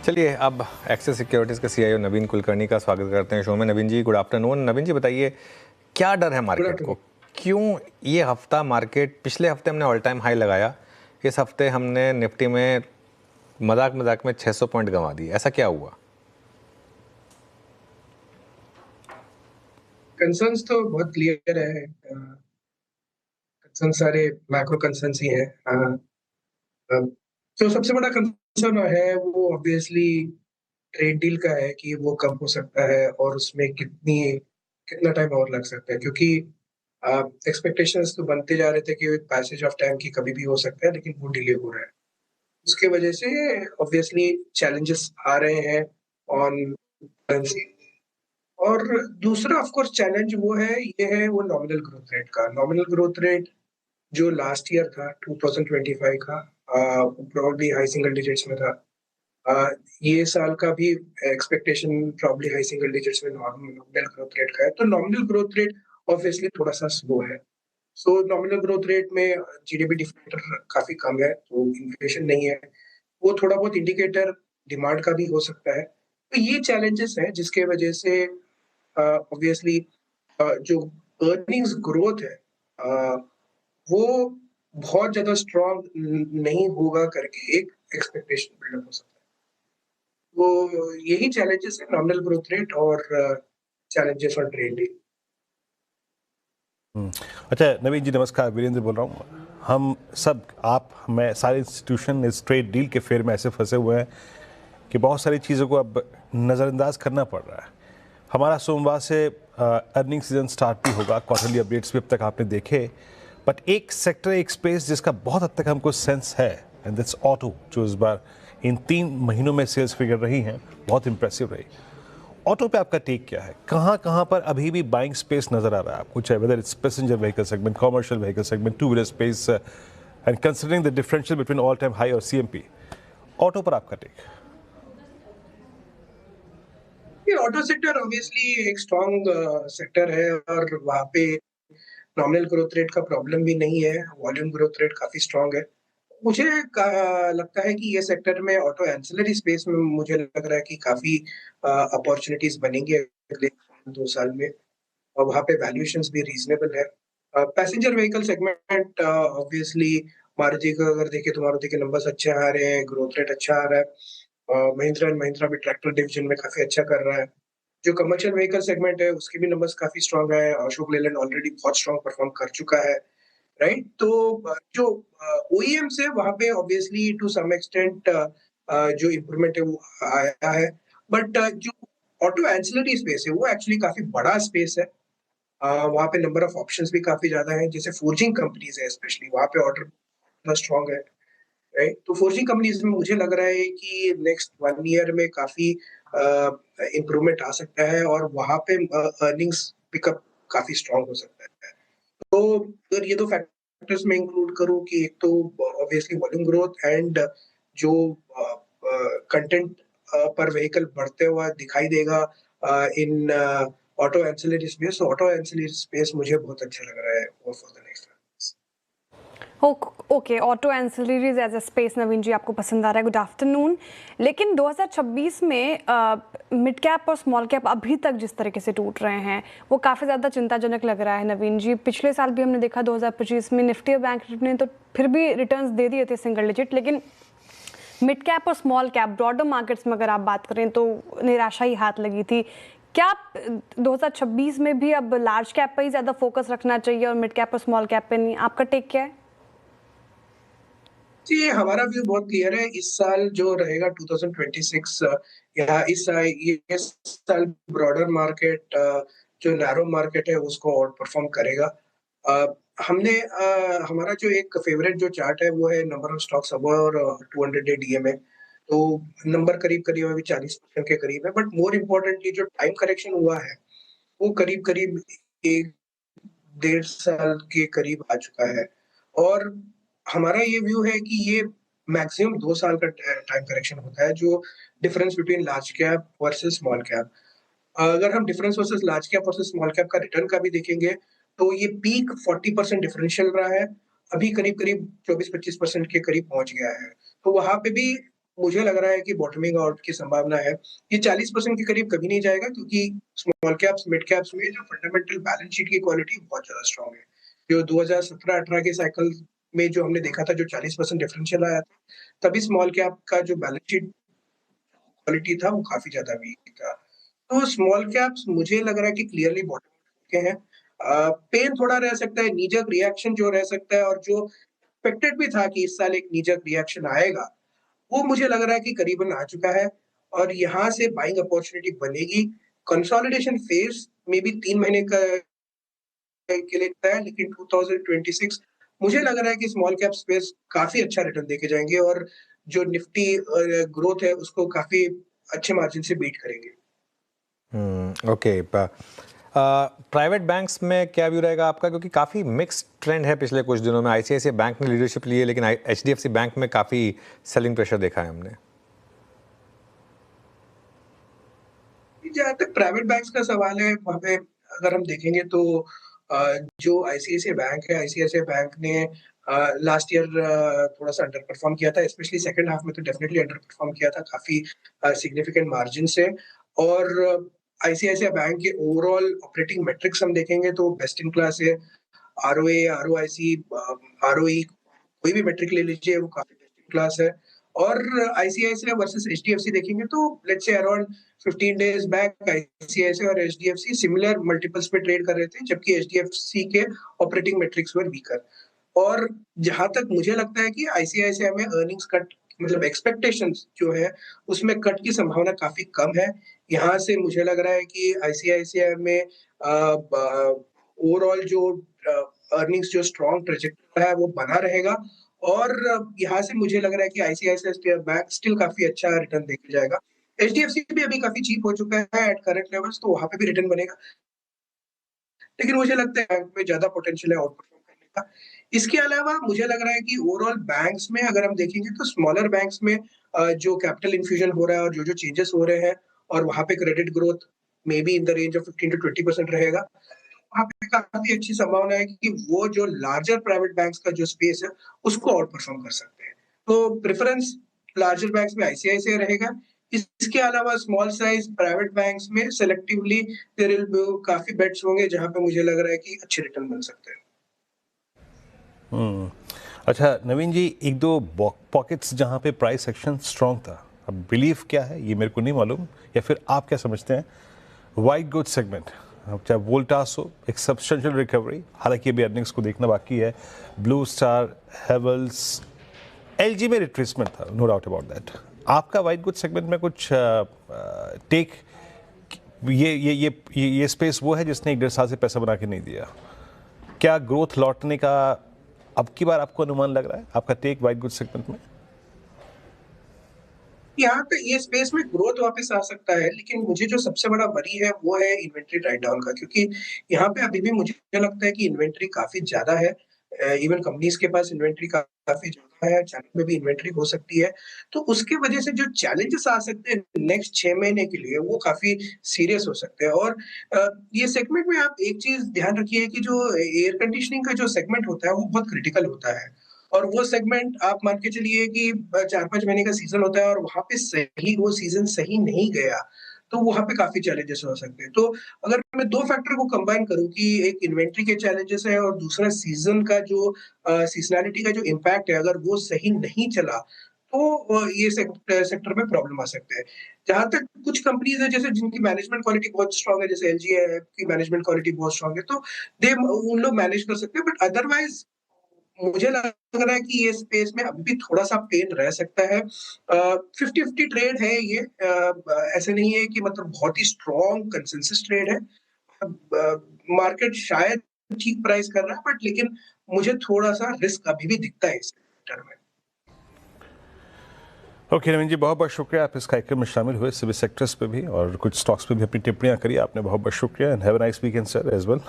चलिए अब axis securities के सीईओ नवीन कुलकर्णी का स्वागत करते हैं शो में। नवीन जी, गुड आफ्टरनून। नवीन जी, बताइए क्या डर है मार्केट को? क्यों ये हफ्ता मार्केट, पिछले हफ्ते हमने ऑल टाइम हाई लगाया, इस हफ्ते हमने निफ्टी में मजाक मजाक में 600 पॉइंट गंवा दिए, ऐसा क्या हुआ? कंसर्न्स तो बहुत क्लियर है। कंसर्न सारे मैक्रो कंसर्न्स ही हैं। तो सबसे बड़ा कंसर्न है वो ऑब्वियसली ट्रेड डील का है कि वो कब हो सकता है और उसमें कितना टाइम और लग सकता है, क्योंकि एक्सपेक्टेशंस तो बनते जा रहे थे कि पैसेज ऑफ टाइम की कभी भी हो सकता है, लेकिन वो डिले हो रहा है। उसके वजह से ऑब्वियसली चैलेंजेस आ रहे हैं ऑन करेंसी। और दूसरा ऑफ कोर्स चैलेंज वो नॉमिनल ग्रोथ रेट का। नॉमिनल ग्रोथ रेट जो लास्ट ईयर था 2025 का, प्रोबब्ली हाई सिंगल डिजिट्स में था। ये साल का भी expectation probably high single digits में नॉमिनल ग्रोथ रेट का है। तो नॉमिनल ग्रोथ रेट ऑब्वियसली थोड़ा सा स्लो है। सो नॉमिनल ग्रोथ रेट में जीडीपी डिफलेटर काफी कम है, तो इन्फ्लेशन नहीं है। वो थोड़ा बहुत इंडिकेटर डिमांड का भी हो सकता है। तो ये चैलेंजेस हैं जिसके वजह से ऑब्वियसली जो अर्निंग्स ग्रोथ है वो बहुत ज्यादा स्ट्रॉन्ग नहीं होगा करके एक एक्सपेक्टेशन बिल्डअप हो सकता है। वो यही चैलेंजेस है, नॉमिनल ग्रोथ रेट और चैलेंजेस ऑन ट्रेड डील। अच्छा नवीन जी, नमस्कार। वीरेंद्र बोल रहा हूँ। हम सब, आप, मैं, सारे इंस्टीट्यूशन इस ट्रेड डील के फेर में ऐसे फंसे हुए हैं कि बहुत सारी चीज़ों को अब नज़रअंदाज करना पड़ रहा है। हमारा सोमवार से अर्निंग सीजन स्टार्ट भी होगा। क्वार्टरली अपडेट्स भी अब तक आपने देखे, बट एक सेक्टर, एक स्पेस जिसका बहुत हद तक हमको सेंस है, एंड दैट्स ऑटो, जो इस बार इन 3 महीनों में सेल्स फिगर रही हैं बहुत इंप्रेसिव रही। ऑटो पे आपका टेक क्या है? कहाँ कहाँ पर अभी भी बाइंग स्पेस नजर आ रहा है आपको, चाहे whether it's passenger vehicle segment, commercial vehicle segment, two wheeler space, and considering the differential between all time high और सीएमपी, ऑटो पर आपका टेक? ये ऑटो सेक्टर ऑब्वियसली एक स्ट्रॉन्ग सेक्टर है और वहाँ पे नॉमिनल ग्रोथ रेट का प्रॉब्लम भी नहीं है। वॉल्यूम ग्रोथ रेट काफी स्ट्रॉन्ग है। मुझे लगता है कि ये सेक्टर में ऑटो एंसिलरी स्पेस में मुझे लग रहा है कि काफी अपॉर्चुनिटीज बनेंगी अगले 2 साल में, और वहाँ पे वैल्यूएशंस भी रीजनेबल है। Passenger vehicle segment obviously Maruti का अगर देखें तो मारुति के नंबर्स अच्छे आ रहे हैं, ग्रोथ रेट अच्छा आ रहा है। महिंद्रा एंड महिंद्रा भी ट्रैक्टर डिवीजन में काफी अच्छा कर रहा है। जो कमर्शियल व्हीकल सेगमेंट है उसके भी नंबर्स काफी स्ट्रॉन्ग है। अशोक लेलैंड ऑलरेडी बहुत स्ट्रॉन्ग परफॉर्म कर चुका है, राइट? तो जो ओईएम्स है वहाँ पे ऑब्वियसली टू सम एक्सटेंट जो इम्प्रूवमेंट है वो आया है। बट जो ऑटो एंसिलरी स्पेस है वो एक्चुअली काफी बड़ा स्पेस है। वहाँ पे नंबर ऑफ ऑप्शंस भी काफी ज्यादा है। जैसे फोर्जिंग कंपनीज है, स्पेशली वहाँ पे ऑर्डर इतना स्ट्रॉन्ग है, राइट? तो फोर्जिंग कंपनीज में मुझे लग रहा है कि नेक्स्ट 1 ईयर में काफी इम्प्रूवमेंट आ सकता है और वहाँ पे अर्निंग्स पिकअप काफी स्ट्रॉन्ग हो सकता है। तो अगर ये 2 फैक्टर्स में इंक्लूड करूँ कि एक तो ऑब्वियसली वॉल्यूम ग्रोथ एंड जो कंटेंट पर व्हीकल बढ़ते हुआ दिखाई देगा in auto ancillary space. Auto ancillary space मुझे बहुत अच्छा लग रहा है for the next. Okay, auto ancillaries as a space, Naveen ji आपको पसंद आ रहा है। Good afternoon. लेकिन 2026 में मिड कैप और स्मॉल कैप अभी तक जिस तरीके से टूट रहे हैं वो काफ़ी ज़्यादा चिंताजनक लग रहा है नवीन जी। पिछले साल भी हमने देखा 2025 में निफ्टी और बैंक निफ्टी ने तो फिर भी रिटर्न्स दे दिए थे सिंगल डिजिट, लेकिन मिड कैप और स्मॉल कैप ब्रॉडर मार्केट्स में अगर आप बात करें तो निराशा ही हाथ लगी थी। क्या 2026 में भी अब लार्ज कैप पर ही ज़्यादा फोकस रखना चाहिए और मिड कैप और स्मॉल कैप पे नहीं? आपका टेक क्या है? जी, हमारा व्यू बहुत क्लियर है। इस साल जो रहेगा 2026 या ये साल ब्रॉडर मार्केट जो नैरो मार्केट है उसको आउट परफॉर्म करेगा। हमारा जो एक फेवरेट जो चार्ट है वो है number of stocks above 200 day DMA. तो नंबर करीब करीब अभी 40% के करीब है। बट मोर इम्पोर्टेंटली जो टाइम करेक्शन हुआ है वो करीब करीब 1.5 साल के करीब आ चुका है। और हमारा ये व्यू है कि ये मैक्सिमम 2 साल का टाइम करेक्शन होता है, जो difference between large cap versus small cap. अगर हम difference versus large cap versus small cap का रिटर्न का भी देखेंगे तो ये पीक 40% डिफरेंशियल रहा है, अभी करीब करीब 24-25% के करीब पहुंच गया है। तो वहां पे भी मुझे लग रहा है कि बॉटमिंग आउट की संभावना है। ये 40% के करीब कभी नहीं जाएगा क्योंकि स्मॉल कैप्स, मिड कैप्स में जो फंडामेंटल बैलेंस शीट की क्वालिटी बहुत ज़्यादा स्ट्रॉन्ग है। जो 2017-18 के साइकिल में जो हमने देखा था, जो 40% डिफरेंशियल आया था, तभी स्मॉल कैप का जो बैलेंस शीट क्वालिटी था वो काफ़ी ज़्यादा वीक था। तो स्मॉल कैप्स मुझे लग रहा है कि क्लियरली बॉटम के हैं। पेन थोड़ा रह सकता है, नी-जर्क रिएक्शन जो रह सकता है और जो एक्सपेक्टेड भी था कि इस साल एक नी-जर्क रिएक्शन आएगा, वो मुझे लग रहा है कि करीबन आ चुका है और यहाँ से बाइंग अपॉर्चुनिटी बनेगी। कंसोलिडेशन फेज़ मे बी 3 महीने का के लिए लगता है, लेकिन 2026 मुझे लग रहा है कि स्मॉल कैप स्पेस काफ़ी अच्छा रिटर्न देके जाएँगे और जो निफ्टी ग्रोथ है उसको काफ़ी अच्छे मार्जिन से बीट करेंगे। ओके। प्राइवेट बैंक्स में क्या व्यू रहेगा आपका, क्योंकि काफ़ी मिक्स्ड ट्रेंड है पिछले कुछ दिनों में। आईसीआईसीआई बैंक ने लीडरशिप ली है, लेकिन एचडीएफसी बैंक में काफ़ी सेलिंग प्रेशर देखा है हमने। जहाँ तक प्राइवेट बैंक्स का सवाल है, वहाँ पे अगर हम देखेंगे तो जो आईसीआईसीआई बैंक है, आईसीआईसीआई बैंक ने लास्ट ईयर थोड़ा-सा अंडर परफ़ॉर्म किया था, स्पेशली सेकंड हाफ में तो डेफिनिटली अंडर परफ़ॉर्म किया था काफ़ी सिग्निफिकेंट मार्जिन से। और आईसीआईसीआई बैंक के ओवरऑल ऑपरेटिंग मेट्रिक्स हम देखेंगे तो बेस्ट इन क्लास है। आरओए, आरओआईसी, आरओई, कोई भी मेट्रिक ले लीजिए वो काफ़ी बेस्ट इन क्लास है। और आईसीआईसीआई वर्सेस एचडीएफसी देखेंगे तो let's say around 15 days back ICICI और एचडीएफसी सिमिलर मल्टीपल्स पे ट्रेड कर रहे थे, जबकि एचडीएफसी के ऑपरेटिंग मेट्रिक्स वर वीकर। और जहां तक मुझे लगता है कि आईसीआईसीआई में अर्निंग्स कट, मतलब एक्सपेक्टेशंस जो है उसमें कट की संभावना काफी कम है। यहाँ से मुझे लग रहा है कि आईसीआईसीआई में ओवरऑल जो अर्निंग्स जो स्ट्रॉन्ग ट्रेजेक्टरी है वो बना रहेगा। और यहाँ से मुझे लग रहा है कि आईसीआईसीआई बैंक स्टिल काफी अच्छा रिटर्न देके जाएगा। एचडीएफसी भी अभी काफी चीप हो चुका है एट करंट लेवल्स, तो वहां पे भी रिटर्न बनेगा, लेकिन मुझे लगता है बैंक में ज्यादा पोटेंशियल है आउट परफॉर्म करने का। इसके अलावा मुझे लग रहा है कि ओवरऑल बैंक्स में अगर हम देखेंगे तो स्मॉलर बैंक्स में जो कैपिटल इन्फ्यूजन हो रहा है और जो चेंजेस हो रहे हैं और वहां पे credit growth may be in the range of 15 to 20% रहेगा। वहाँ पे काफ़ी अच्छी संभावना है कि वो जो लार्जर प्राइवेट बैंक्स का जो स्पेस है, उसको आउट परफॉर्म कर सकते हैं। तो प्रेफ़रेंस लार्जर बैंक्स में आईसीआईसीआई रहेगा। इसके अलावा स्मॉल साइज़ प्राइवेट बैंक्स में सेलेक्टिवली देयर विल बी काफ़ी बेट्स होंगे, जहाँ पे मुझे लग रहा है कि अच्छे रिटर्न मिल सकते हैं। अच्छा नवीन जी, एक दो पॉकेट्स जहाँ पे प्राइस एक्शन स्ट्रॉन्ग था, अब बिलीव क्या है ये मेरे को नहीं मालूम, या फिर आप क्या समझते हैं। वाइट गुड सेगमेंट, चाहे वोल्टास हो, एक सब्सटेंशियल रिकवरी, हालांकि अभी अर्निंग्स को देखना बाकी है। ब्लू स्टार, हेवल्स, एलजी में रिट्रेसमेंट था, नो डाउट अबाउट दैट। आपका वाइट गुड सेगमेंट में कुछ टेक, ये स्पेस वो है जिसने 1.5 साल से पैसा बना के नहीं दिया, क्या ग्रोथ लौटने का अब की बार आपको अनुमान लग रहा है, आपका टेक वाइट गुड सेगमेंट में? यहाँ पे ये स्पेस में ग्रोथ वापस आ सकता है, लेकिन मुझे जो सबसे बड़ा वरी है वो है इन्वेंट्री राइट डाउन का, क्योंकि यहाँ पे अभी भी मुझे लगता है कि इन्वेंट्री काफी ज्यादा है। इवन कंपनीज के पास इन्वेंट्री काफी ज्यादा है, चैनल में भी इन्वेंट्री हो सकती है। तो उसके वजह से जो चैलेंजेस आ सकते हैं नेक्स्ट 6 महीने के लिए वो काफी सीरियस हो सकते हैं। और ये सेगमेंट में आप एक चीज ध्यान रखिए कि जो एयर कंडीशनिंग का जो सेगमेंट होता है वो बहुत क्रिटिकल होता है। और वो सेगमेंट आप मान के चलिए कि 4-5 महीने का सीज़न होता है और वहाँ पे सही वो सीज़न सही नहीं गया, तो वहाँ पे काफ़ी चैलेंजेस हो सकते हैं। तो अगर मैं 2 फैक्टर को कंबाइन करूँ कि एक इन्वेंट्री के चैलेंजेस है और दूसरा सीज़न का जो सीज़नैलिटी का जो इम्पैक्ट है, अगर वो सही नहीं चला, तो ये सेक्टर में प्रॉब्लम आ सकते हैं। जहाँ तक कुछ कंपनीज़ हैं जैसे जिनकी मैनेजमेंट क्वालिटी बहुत स्ट्रॉन्ग है, जैसे एलजी है की मैनेजमेंट क्वालिटी बहुत स्ट्रॉन्ग है, तो उन लोग मैनेज कर सकते हैं, बट अदरवाइज़ मुझे लग रहा है कि ये स्पेस में अभी भी थोड़ा-सा पेन रह सकता है। 50-50 ट्रेड है ये, ऐसा नहीं है कि मतलब बहुत ही स्ट्रॉन्ग कंसेंसस ट्रेड है। मार्केट शायद ठीक प्राइस कर रहा है, बट लेकिन मुझे थोड़ा-सा रिस्क अभी भी दिखता है इस सेक्टर में। ओके नवीन जी, बहुत बहुत शुक्रिया, आप इस कार्यक्रम में शामिल हुए, सभी सेक्टर्स पे भी और कुछ स्टॉक्स पे भी अपनी टिप्पणियां करी आपने, बहुत बहुत शुक्रिया, and have a nice weekend sir as well.